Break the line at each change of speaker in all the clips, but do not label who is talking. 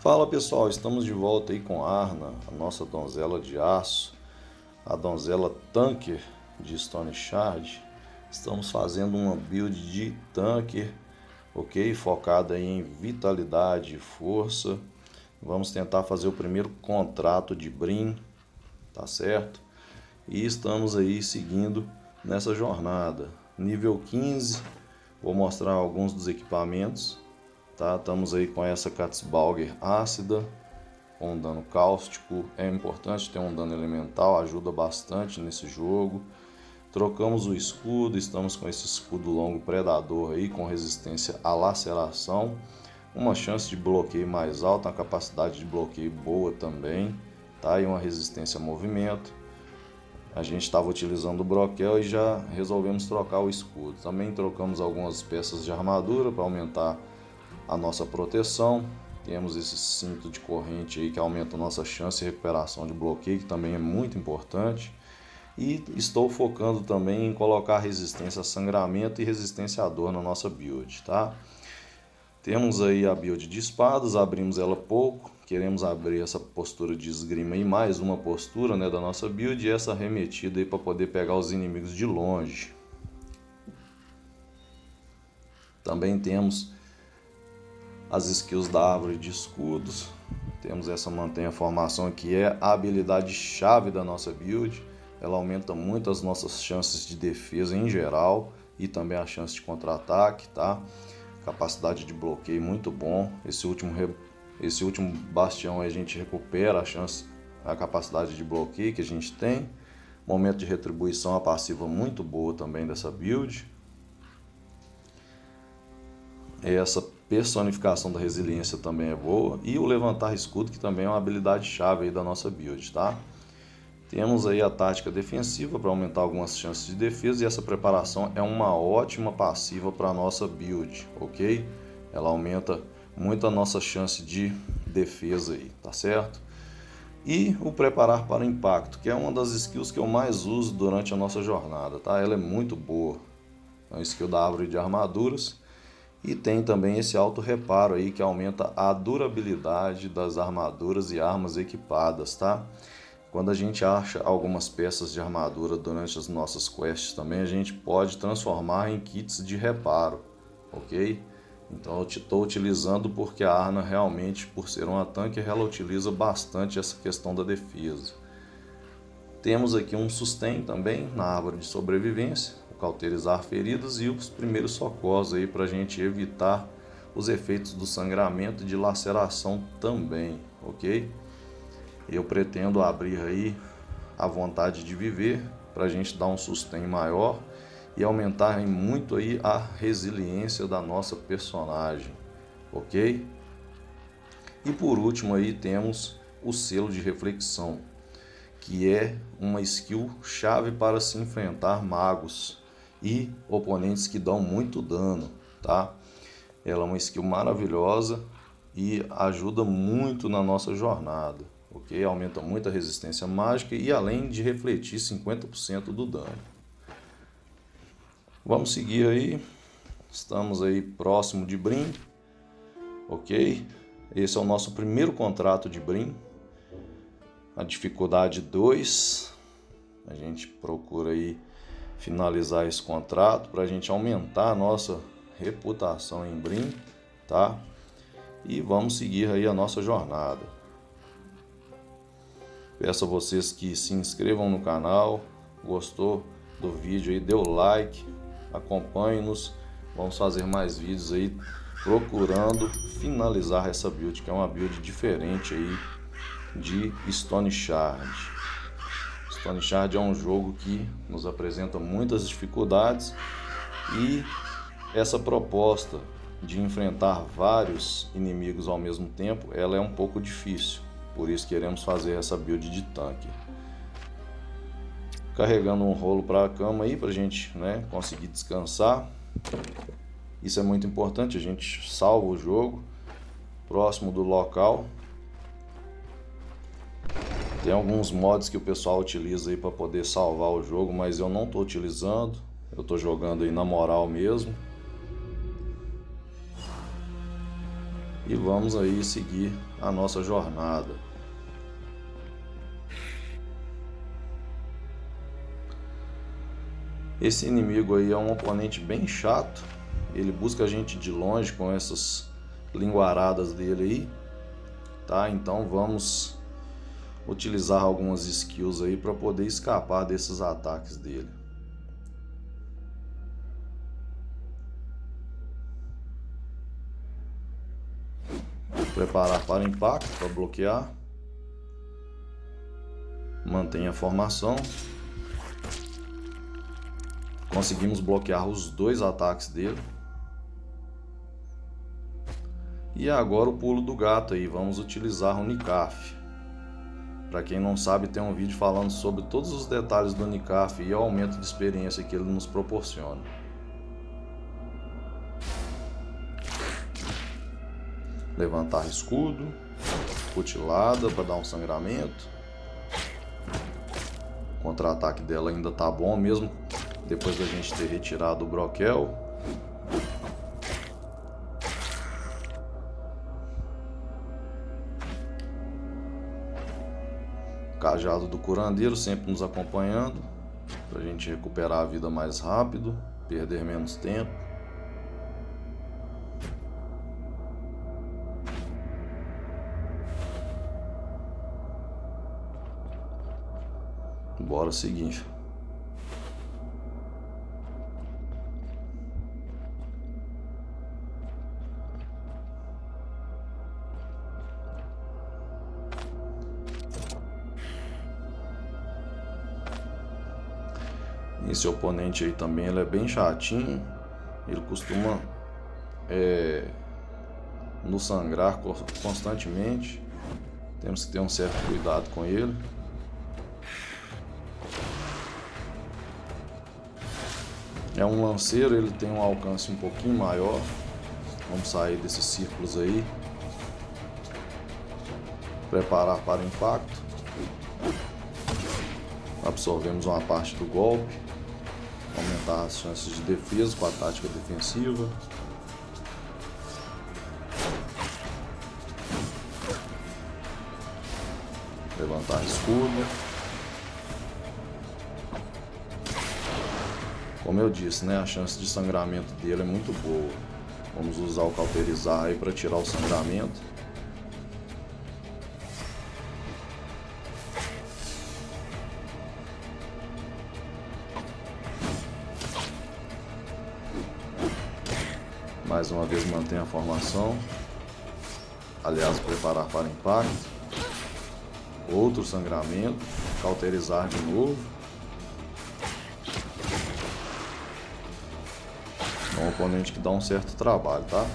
Fala pessoal, estamos de volta aí com a Arna, a nossa donzela de aço, a donzela Tanker de Stone Shard. Estamos fazendo uma build de Tanker, ok? Focada em vitalidade e força. Vamos tentar fazer o primeiro contrato de Brim, tá certo? E estamos aí seguindo nessa jornada. Nível 15, vou mostrar alguns dos equipamentos. Tá, estamos aí com essa Katzbalger ácida, com dano cáustico. É importante ter um dano elemental, ajuda bastante nesse jogo. Trocamos o escudo, estamos com esse escudo longo predador aí, com resistência à laceração. Uma chance de bloqueio mais alta, uma capacidade de bloqueio boa também, tá? E uma resistência a movimento. A gente estava utilizando o broquel e já resolvemos trocar o escudo. Também trocamos algumas peças de armadura para aumentar a nossa proteção. Temos esse cinto de corrente aí que aumenta a nossa chance de recuperação de bloqueio, que também é muito importante. E estou focando também em colocar resistência a sangramento e resistência à dor na nossa build, tá? Temos aí a build de espadas, abrimos ela pouco, queremos abrir essa postura de esgrima e mais uma postura, né, da nossa build, e essa arremetida aí para poder pegar os inimigos de longe. Também temos as skills da árvore de escudos. Temos essa mantém a formação, que é a habilidade chave da nossa build. Ela aumenta muito as nossas chances de defesa em geral e também a chance de contra-ataque, tá? Capacidade de bloqueio muito bom. Esse último bastião aí a gente recupera a capacidade de bloqueio que a gente tem. Momento de retribuição, a passiva muito boa também dessa build. Essa personificação da resiliência também é boa. E o levantar escudo, que também é uma habilidade chave aí da nossa build, tá? Temos aí a tática defensiva para aumentar algumas chances de defesa. E essa preparação é uma ótima passiva para a nossa build, ok? Ela aumenta muito a nossa chance de defesa aí, tá certo? E o preparar para o impacto, que é uma das skills que eu mais uso durante a nossa jornada, tá? Ela é muito boa. É uma skill da árvore de armaduras. E tem também esse auto reparo aí, que aumenta a durabilidade das armaduras e armas equipadas, tá? Quando a gente acha algumas peças de armadura durante as nossas quests também, a gente pode transformar em kits de reparo, ok? Então eu estou utilizando porque a Arna realmente, por ser uma tanque, ela utiliza bastante essa questão da defesa. Temos aqui um sustain também na árvore de sobrevivência, o cauterizar feridas e os primeiros socorros aí para a gente evitar os efeitos do sangramento e de laceração também, ok? Eu pretendo abrir aí a vontade de viver para a gente dar um sustain maior e aumentar muito aí a resiliência da nossa personagem, ok? E por último aí temos o selo de reflexão, que é uma skill chave para se enfrentar magos e oponentes que dão muito dano, tá? Ela é uma skill maravilhosa e ajuda muito na nossa jornada, ok? Aumenta muito a resistência mágica e além de refletir 50% do dano. Vamos seguir aí, estamos aí próximo de Brim, ok? Esse é o nosso primeiro contrato de Brim. A dificuldade 2, a gente procura aí finalizar esse contrato para a gente aumentar a nossa reputação em Brim, tá? E vamos seguir aí a nossa jornada. Peço a vocês que se inscrevam no canal, gostou do vídeo aí, dê o like, acompanhe-nos, vamos fazer mais vídeos aí procurando finalizar essa build, que é uma build diferente aí de Stone Shard. Stone Shard é um jogo que nos apresenta muitas dificuldades e essa proposta de enfrentar vários inimigos ao mesmo tempo, ela é um pouco difícil. Por isso queremos fazer essa build de tanque. Carregando um rolo para a cama aí para a gente, né, conseguir descansar. Isso é muito importante, a gente salva o jogo próximo do local. Tem alguns mods que o pessoal utiliza aí para poder salvar o jogo, mas eu não estou utilizando. Eu estou jogando aí na moral mesmo. e vamos aí seguir a nossa jornada. Esse inimigo aí é um oponente bem chato, ele busca a gente de longe com essas linguaradas dele aí, tá? Então vamos utilizar algumas skills aí para poder escapar desses ataques dele. Preparar para impacto, para bloquear. Mantenha a formação. Conseguimos bloquear os dois ataques dele. E agora o pulo do gato aí, vamos utilizar o Nicaf. Para quem não sabe, tem um vídeo falando sobre todos os detalhes do Nicaf e o aumento de experiência que ele nos proporciona. Levantar escudo, cutilada para dar um sangramento. O contra-ataque dela ainda tá bom, mesmo depois da gente ter retirado o broquel. Cajado do curandeiro sempre nos acompanhando, para a gente recuperar a vida mais rápido, perder menos tempo. Bora seguir. Esse oponente aí também ele é bem chatinho. Ele costuma nos sangrar constantemente. Temos que ter um certo cuidado com ele. É um lanceiro, ele tem um alcance um pouquinho maior. Vamos sair desses círculos aí. Preparar para o impacto. Absorvemos uma parte do golpe. Aumentar as chances de defesa com a tática defensiva. Levantar escudo. Como eu disse, né, a chance de sangramento dele é muito boa. Vamos usar o cauterizar aí para tirar o sangramento. Mais uma vez mantém a formação. Aliás, preparar para impacto. Outro sangramento. Cauterizar de novo. É um oponente que dá um certo trabalho, tá?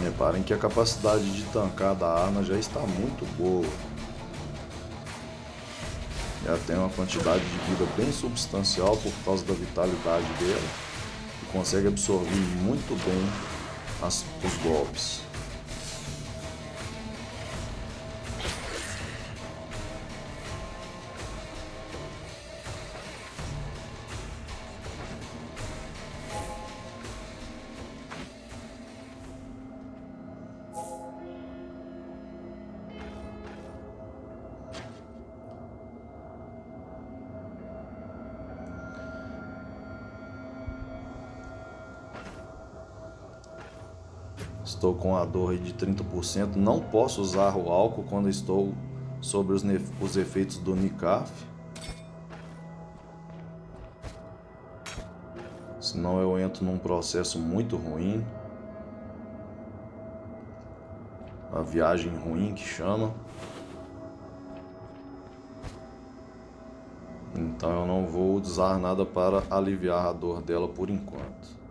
Reparem que a capacidade de tancar da arma já está muito boa. Já tem uma quantidade de vida bem substancial por causa da vitalidade dela. E consegue absorver muito bem os golpes. Estou com a dor de 30%. Não posso usar o álcool quando estou sobre os efeitos do Nicaf. Senão eu entro num processo muito ruim. Uma viagem ruim que chama. Então eu não vou usar nada para aliviar a dor dela por enquanto.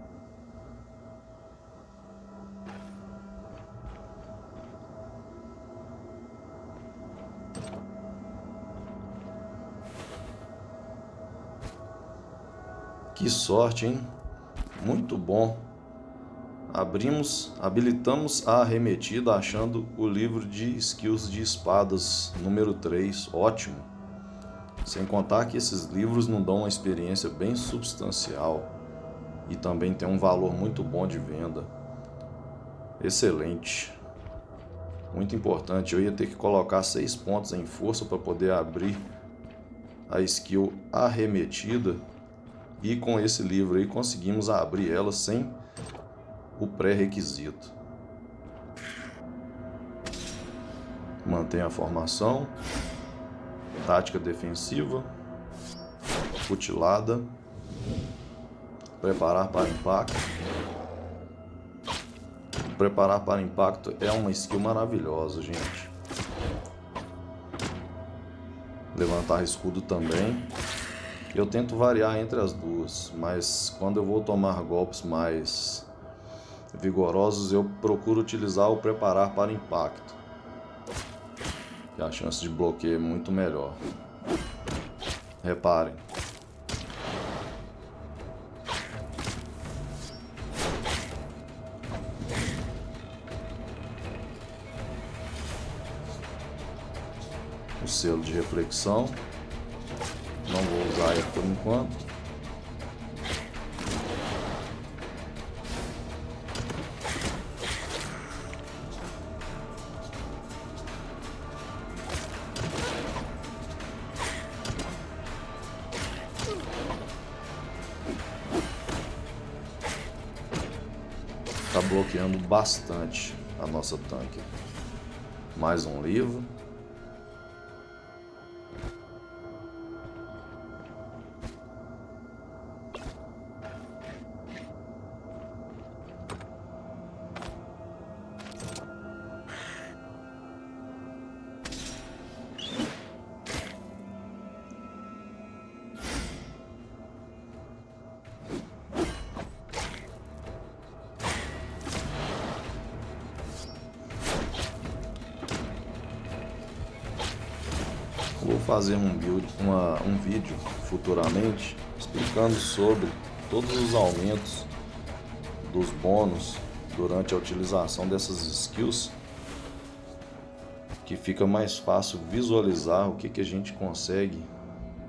Que sorte, hein? Muito bom. Habilitamos a arremetida achando o livro de skills de espadas número 3. Ótimo. Sem contar que esses livros nos dão uma experiência bem substancial e também tem um valor muito bom de venda. Excelente. Muito importante. Eu ia ter que colocar 6 pontos em força para poder abrir a skill arremetida. E com esse livro aí conseguimos abrir ela sem o pré-requisito. Mantém a formação. Tática defensiva. Futilada. Preparar para impacto. Preparar para impacto é uma skill maravilhosa, gente. Levantar escudo também. Eu tento variar entre as duas, mas quando eu vou tomar golpes mais vigorosos, eu procuro utilizar o preparar para impacto, que a chance de bloqueio é muito melhor. Reparem. O selo de reflexão. Não vou usar ele por enquanto. Está bloqueando bastante a nossa tanque. Mais um livro. Vou fazer um vídeo futuramente explicando sobre todos os aumentos dos bônus durante a utilização dessas skills, que fica mais fácil visualizar o que a gente consegue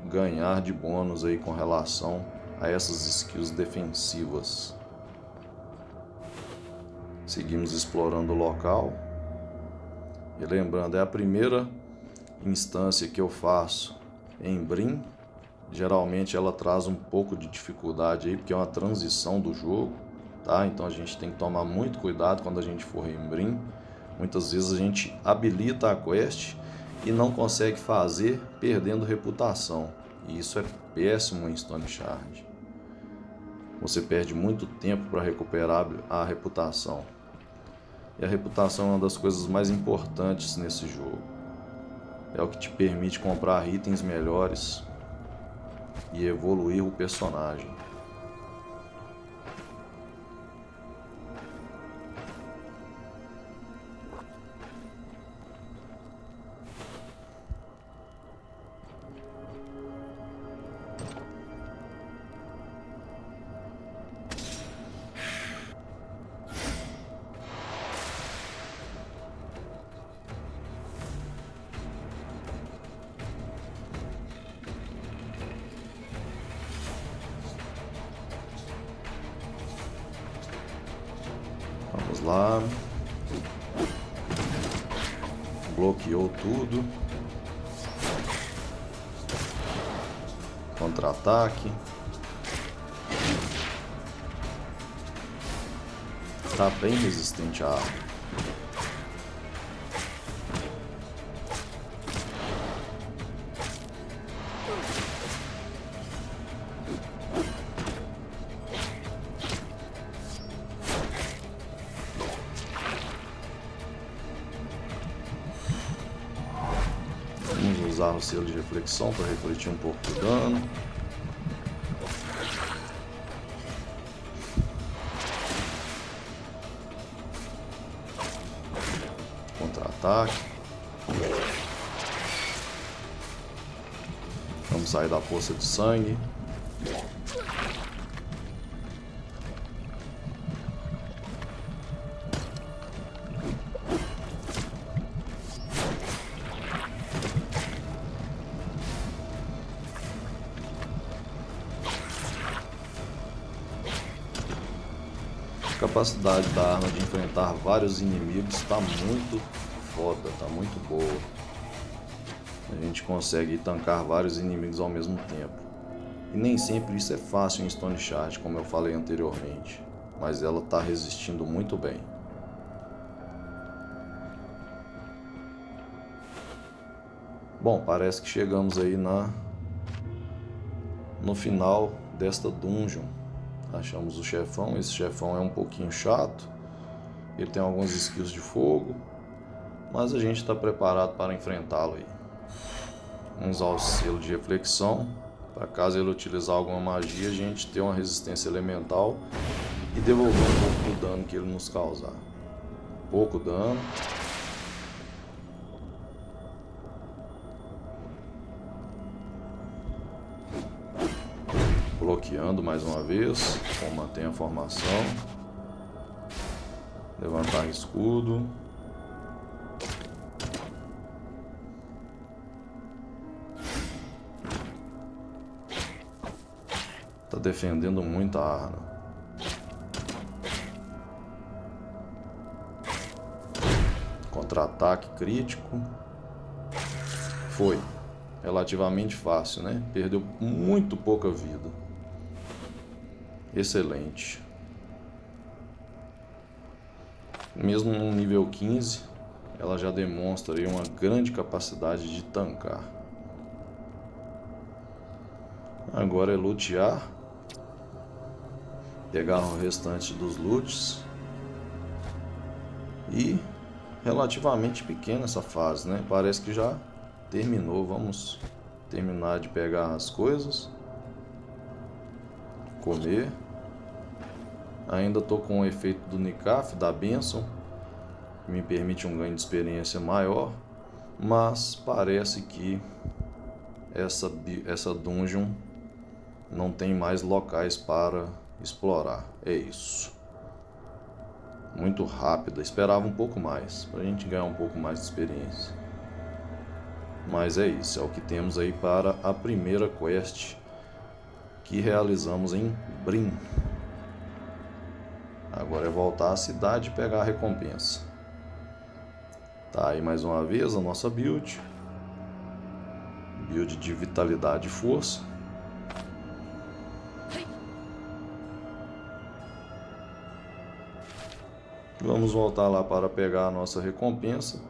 ganhar de bônus aí com relação a essas skills defensivas. Seguimos explorando o local. E lembrando, é a primeira instância que eu faço em Brim. Geralmente ela traz um pouco de dificuldade aí, porque é uma transição do jogo, tá? Então a gente tem que tomar muito cuidado quando a gente for em Brim. Muitas vezes a gente habilita a quest e não consegue fazer, perdendo reputação. E isso é péssimo em Stoneshard. Você perde muito tempo para recuperar a reputação. E a reputação é uma das coisas mais importantes nesse jogo. É o que te permite comprar itens melhores e evoluir o personagem. Vamos lá. Bloqueou tudo. Contra-ataque. Tá bem resistente à arma. Vamos usar o selo de reflexão para refletir um pouco do dano. Contra-ataque. Vamos sair da poça de sangue. capacidade da arma de enfrentar vários inimigos está muito foda, está muito boa. A gente consegue tancar vários inimigos ao mesmo tempo. E nem sempre isso é fácil em Stone Shard, como eu falei anteriormente, mas ela está resistindo muito bem. Bom, parece que chegamos aí no final desta dungeon. Achamos o chefão. Esse chefão é um pouquinho chato, ele tem algumas skills de fogo, mas a gente está preparado para enfrentá-lo aí. Vamos usar o selo de reflexão, para caso ele utilizar alguma magia, a gente ter uma resistência elemental e devolver um pouco do dano que ele nos causar. Pouco dano. Bloqueando mais uma vez, mantém a formação. Levantar escudo. Tá defendendo muito a Arna. Contra-ataque crítico. Foi relativamente fácil, né? Perdeu muito pouca vida. Excelente. Mesmo no nível 15, ela já demonstra aí uma grande capacidade de tancar. Agora é lutear, pegar o restante dos loots. E relativamente pequena essa fase, né? Parece que já terminou. Vamos terminar de pegar as coisas. Comer. Ainda estou com o efeito do Nikaf, da bênção, que me permite um ganho de experiência maior, mas parece que essa dungeon não tem mais locais para explorar. É isso. Muito rápida, esperava um pouco mais, para a gente ganhar um pouco mais de experiência. Mas é isso, é o que temos aí para a primeira quest que realizamos em Brim. Agora é voltar à cidade e pegar a recompensa. Tá aí mais uma vez a nossa build. Build de vitalidade e força. Vamos voltar lá para pegar a nossa recompensa.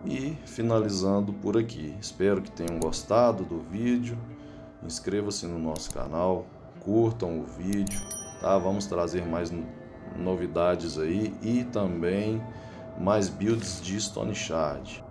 E finalizando por aqui. Espero que tenham gostado do vídeo. Inscreva-se no nosso canal. Curtam o vídeo. Tá? Vamos trazer mais novidades aí e também mais builds de Stone Shard.